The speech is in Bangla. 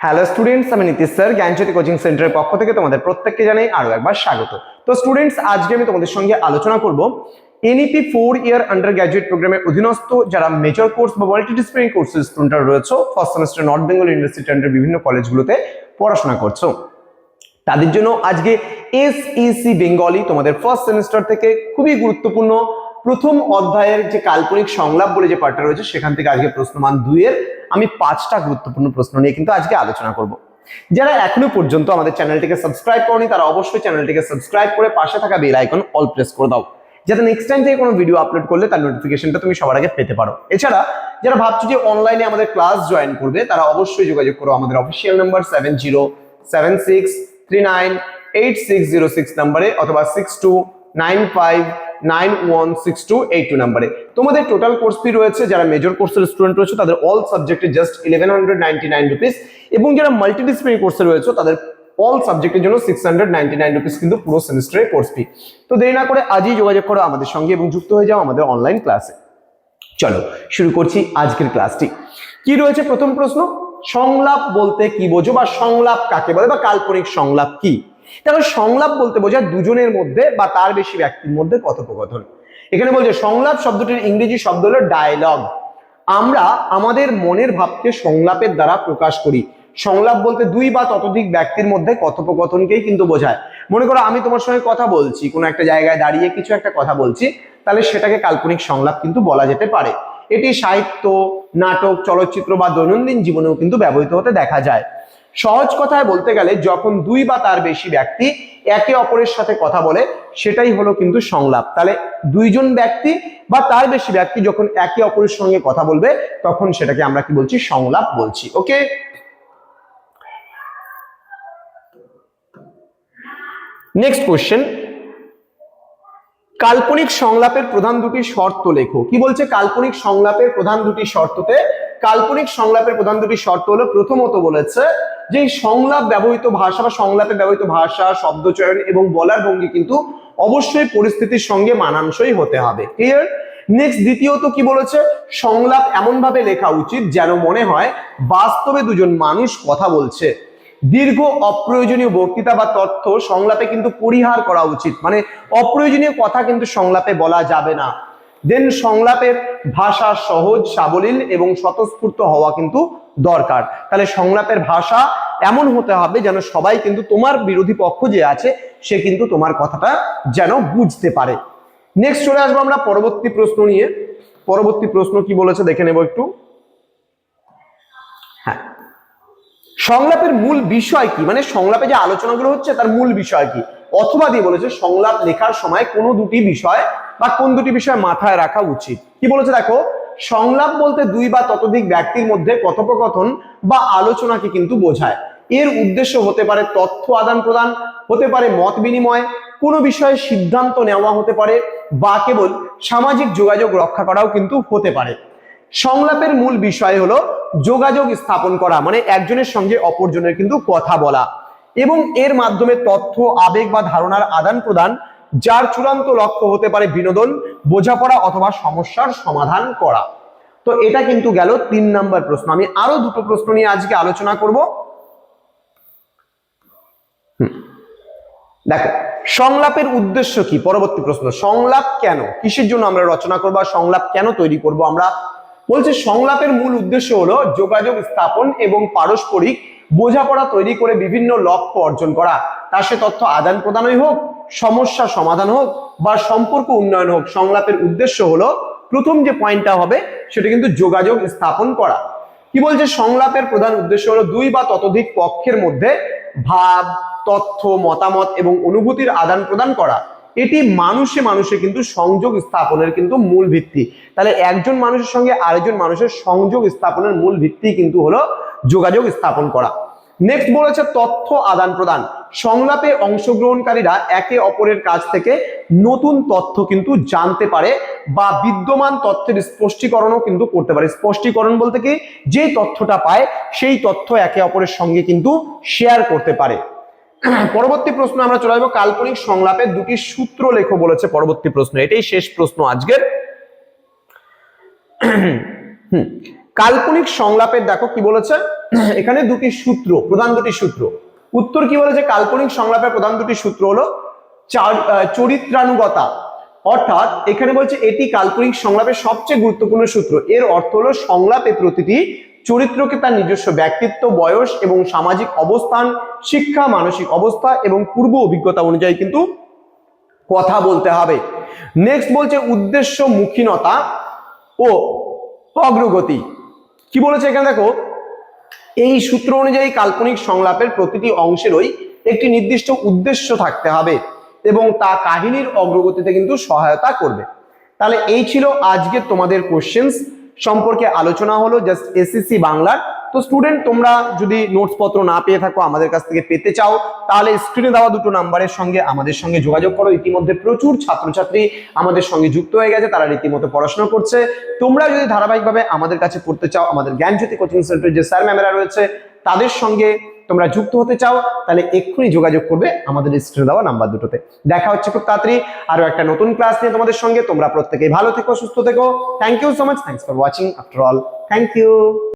হ্যালো স্টুডেন্টস, আমি নীতিশ স্যার জ্ঞানজ্যোতি কোচিং সেন্টারের পক্ষ থেকে তোমাদের প্রত্যেককে জানাই আরো একবার স্বাগত। তো স্টুডেন্টস, আজকে আমি তোমাদের সঙ্গে আলোচনা করব এনইপি 4 ইয়ার আন্ডার গ্র্যাজুয়েট প্রোগ্রামের অধীনস্থ যারা মেজর কোর্স বা মাল্টিডিসিপ্লিনারি কোর্সের স্টুডেন্টরা রয়েছে, first semester north Bengal university under বিভিন্ন কলেজগুলোতে পড়াশোনা করছো, তাদের জন্য আজকে এসইসি বেঙ্গলি তোমাদের ফার্স্ট সেমেস্টার থেকে খুবই গুরুত্বপূর্ণ প্রথম অধ্যায়ের যে কাল্পনিক সংলাপ বলে যে পার্টটা রয়েছে সেখান থেকে আজকে প্রশ্নমান 2 এর আমি 5টা গুরুত্বপূর্ণ প্রশ্ন নিয়ে কিন্তু আজকে আলোচনা করব। যারা এখনো পর্যন্ত আমাদের চ্যানেলটিকে সাবস্ক্রাইব করনি তারা অবশ্যই চ্যানেলটিকে সাবস্ক্রাইব করে পাশে থাকা বেল আইকন অল প্রেস করে দাও, যাতে নেক্সট টাইম থেকে কোনো ভিডিও আপলোড করলে তার নোটিফিকেশনটা তুমি সবার আগে পেতে পারো। এছাড়া যারা ভাবছো যে অনলাইনে আমাদের ক্লাস জয়েন করবে তারা অবশ্যই যোগাযোগ করো আমাদের অফিসিয়াল নাম্বার 7076398606 নম্বরে অথবা 6295916282 নম্বরে। তোমাদের টোটাল কোর্স ফি রয়েছে, যারা মেজর কোর্সের স্টুডেন্ট রয়েছে তাদের অল সাবজেক্টে জাস্ট 1199 রুপিস, এবং যারা মাল্টিডিসিপ্লিনারি কোর্সে রয়েছে তাদের অল সাবজেক্টের জন্য 699 রুপিস কিন্তু পুরো সেমিস্টারের কোর্স ফি। তো দেরি না করে আজই যোগাযোগ করো আমাদের সঙ্গে এবং যুক্ত হয়ে যাও আমাদের অনলাইন ক্লাসে। চলো শুরু করছি আজকের ক্লাসটি। কি রয়েছে প্রথম প্রশ্ন, সংলাপ বলতে কি বোঝো বা সংলাপ কাকে বলে বা কাল্পনিক সংলাপ কি? দেখো, সংলাপ বলতে বোঝায় দুজনের মধ্যে বা তার বেশি ব্যক্তির মধ্যে কথোপকথন। এখানে বলছে সংলাপ শব্দটির ইংরেজি শব্দ হলো ডায়ালগ। আমরা আমাদের মনের ভাবকে সংলাপের দ্বারা প্রকাশ করি। সংলাপ বলতে দুই বা ততোধিক ব্যক্তির মধ্যে কথোপকথনকেই কিন্তু বোঝায়। মনে করো আমি তোমার সঙ্গে কথা বলছি, কোনো একটা জায়গায় দাঁড়িয়ে কিছু একটা কথা বলছি, তাহলে সেটাকে কাল্পনিক সংলাপ কিন্তু বলা যেতে পারে। এটি সাহিত্য, নাটক, চলচ্চিত্র বা দৈনন্দিন জীবনেও কিন্তু ব্যবহৃত হতে দেখা যায়। সহজ কথায় বলতে গেলে যখন দুই বা তার বেশি ব্যক্তি একে অপরের সাথে কথা বলে সেটাই হলো কিন্তু সংলাপ। তাহলে দুইজন ব্যক্তি বা তার বেশি ব্যক্তি যখন একে অপরের সঙ্গে কথা বলবে তখন সেটাকে আমরা কি বলছি? সংলাপ বলছি। ওকে, নেক্সট কোশ্চেন, কাল্পনিক সংলাপের প্রধান দুটি শর্ত লেখো। কি বলছে? কাল্পনিক সংলাপের প্রধান দুটি শর্ততে কাল্পনিক সংলাপের প্রধান দুটি শর্ত হলো, প্রথমত বলেছে যে সংলাপ ব্যবহৃত ভাষা বা সংলাপে ব্যবহৃত ভাষা, শব্দচয়ন এবং বলার ভঙ্গি কিন্তু অবশ্যই পরিস্থিতির সঙ্গে মানানসই হতে হবে। ক্লিয়ার? নেক্সট দ্বিতীয়ত কি বলেছে? সংলাপ এমন ভাবে লেখা উচিত যেন মনে হয় বাস্তবে দুজন মানুষ কথা বলছে। দীর্ঘ অপ্রয়োজনীয় বক্তৃতা বা তথ্য সংলাপে কিন্তু পরিহার করা উচিত, মানে অপ্রয়োজনীয় কথা কিন্তু সংলাপে বলা যাবে না। দেন সংলাপের ভাষা সহজ, সাবলীল এবং স্বতঃস্ফূর্ত হওয়া কিন্তু দরকার। তাহলে সংলাপের ভাষা এমন হতে হবে যেন সবাই কিন্তু তোমার বিরোধী পক্ষ যে আছে সে কিন্তু তোমার কথাটা যেন বুঝতে পারে। নেক্সট চলে আসবো আমরা পরবর্তী প্রশ্ন নিয়ে। পরবর্তী প্রশ্ন কি বলেছে দেখে নেব একটু। হ্যাঁ, সংলাপের মূল বিষয় কি, মানে সংলাপে যে আলোচনাগুলো হচ্ছে তার মূল বিষয় কি? অথবা দিয়ে বলেছে সংলাপ লেখার সময় কোন দুটি বিষয় বা কোন দুটি বিষয় মাথায় রাখা উচিত। কি বলেছে দেখো, সংলাপ বলতে দুই বা ততোধিক ব্যক্তির মধ্যে কথোপকথন বা আলোচনাকে কিন্তু বোঝায়। এর উদ্দেশ্য হতে পারে তথ্য আদান প্রদান, হতে পারে মত বিনিময়, কোনো বিষয়ে সিদ্ধান্ত নেওয়া হতে পারে, বা কেবল সামাজিক যোগাযোগ রক্ষা করাও কিন্তু হতে পারে। সংলাপের মূল বিষয় হলো যোগাযোগ স্থাপন করা, মানে একজনের সঙ্গে অপরজনের কিন্তু কথা বলা, এবং এর মাধ্যমে তথ্য, আবেগ বা ধারণার আদান প্রদান, যার চূড়ান্ত লক্ষ্য হতে পারে বিনোদন, বোঝাপড়া অথবা সমস্যার সমাধান করা। তো এটা কিন্তু গেল 3 নাম্বার প্রশ্ন। আমি আরো দুটো প্রশ্ন নিয়ে আজকে আলোচনা করব। দেখো, সংলাপের উদ্দেশ্য কি? পরবর্তী প্রশ্ন, সংলাপ কেন, কিসের জন্য আমরা রচনা করব, সংলাপ কেন তৈরি করব আমরা? বলছে সংলাপের মূল উদ্দেশ্য হলো যোগাযোগ স্থাপন এবং পারস্পরিক বোঝাপড়া তৈরি করে বিভিন্ন লক্ষ্য অর্জন করা। তার সে তথ্য আদান প্রদানই হোক, সমস্যা সমাধান হোক বা সম্পর্ক উন্নয়ন হোক, সংলাপের উদ্দেশ্য হলো প্রথম যে পয়েন্টটা হবে সেটা কিন্তু যোগাযোগ স্থাপন করা। কি বলছে? সংলাপের প্রধান উদ্দেশ্য হলো দুই বা ততোধিক পক্ষের মধ্যে ভাব, তথ্য, মতামত এবং অনুভূতির আদান প্রদান করা। এটি মানুষে মানুষে কিন্তু সংযোগ স্থাপনের কিন্তু মূল ভিত্তি। তাহলে একজন মানুষের সঙ্গে আরেকজন মানুষের সংযোগ স্থাপনের মূল ভিত্তি কিন্তু হলো যোগাযোগ স্থাপন করা। নেক্সট বলেছে তথ্য আদান প্রদান। সংলাপে অংশগ্রহণকারীরা একে অপরের কাছ থেকে নতুন তথ্য কিন্তু জানতে পারে বা বিদ্যমান তথ্যের স্পষ্টীকরণও কিন্তু করতে পারে। স্পষ্টীকরণ বলতে কি, যে তথ্যটা পায় সেই তথ্য একে অপরের সঙ্গে কিন্তু শেয়ার করতে পারে। পরবর্তী প্রশ্ন আমরা চলে আসবো, কাল্পনিক সংলাপের দুটি সূত্র লেখো বলেছে পরবর্তী প্রশ্ন। এটাই শেষ প্রশ্ন আজকের। কাল্পনিক সংলাপের দেখো কি বলেছে, এখানে দুটি সূত্র, প্রধান দুটি সূত্র। উত্তর কি বলেছে, কাল্পনিক সংলাপের প্রধান দুটি সূত্র হলো চরিত্রানুগতা, অর্থাৎ এখানে বলছে এটি কাল্পনিক সংলাপের সবচেয়ে গুরুত্বপূর্ণ সূত্র। এর অর্থ হলো সংলাপে প্রতিটি চরিত্রকে তার নিজস্ব ব্যক্তিত্ব, বয়স এবং সামাজিক অবস্থান, শিক্ষা, মানসিক অবস্থা এবং পূর্ব অভিজ্ঞতা অনুযায়ী কিন্তু কথা বলতে হবে। নেক্সট বলছে উদ্দেশ্যমুখীনতা ও অগ্রগতি। কি বলেছে এখানে দেখো, এই সূত্র অনুযায়ী কাল্পনিক সংলাপের প্রতিটি অংশেরই একটি নির্দিষ্ট উদ্দেশ্য থাকতে হবে এবং তা কাহিনীর অগ্রগতিতে কিন্তু সহায়তা করবে। তাহলে এই ছিল আজকে তোমাদের কোশ্চেন্স সম্পর্কে আলোচনা হলো, জাস্ট এসএসসি বাংলার। তো স্টুডেন্ট, তোমরা যদি নোটস পত্র না পেয়ে থাকো, আমাদের কাছ থেকে পেতে চাও, তাহলে স্ক্রিনে দেওয়া দুটো নাম্বারের সঙ্গে আমাদের সঙ্গে যোগাযোগ করো। ইতিমধ্যে প্রচুর ছাত্রছাত্রী আমাদের সঙ্গে যুক্ত হয়ে গেছে, তারা রীতিমতো পড়াশোনা করছে। তোমরা যদি ধারাবাহিকভাবে আমাদের কাছে পড়তে চাও, আমাদের জ্ঞানজ্যোতি কোচিং সেন্টারের যে স্যার ম্যামেরা রয়েছে তাদের সঙ্গে তোমরা যুক্ত হতে চাও, তাহলে এক্ষুনি যোগাযোগ করবে আমাদের স্ক্রিনে দেওয়া নাম্বার দুটোতে। দেখা হচ্ছে খুব তাড়াতাড়ি আরো একটা নতুন ক্লাস নিয়ে তোমাদের সঙ্গে। তোমরা প্রত্যেকেই ভালো থেকো, সুস্থ থেকো। Thank you so much, thanks for watching after all, thank you.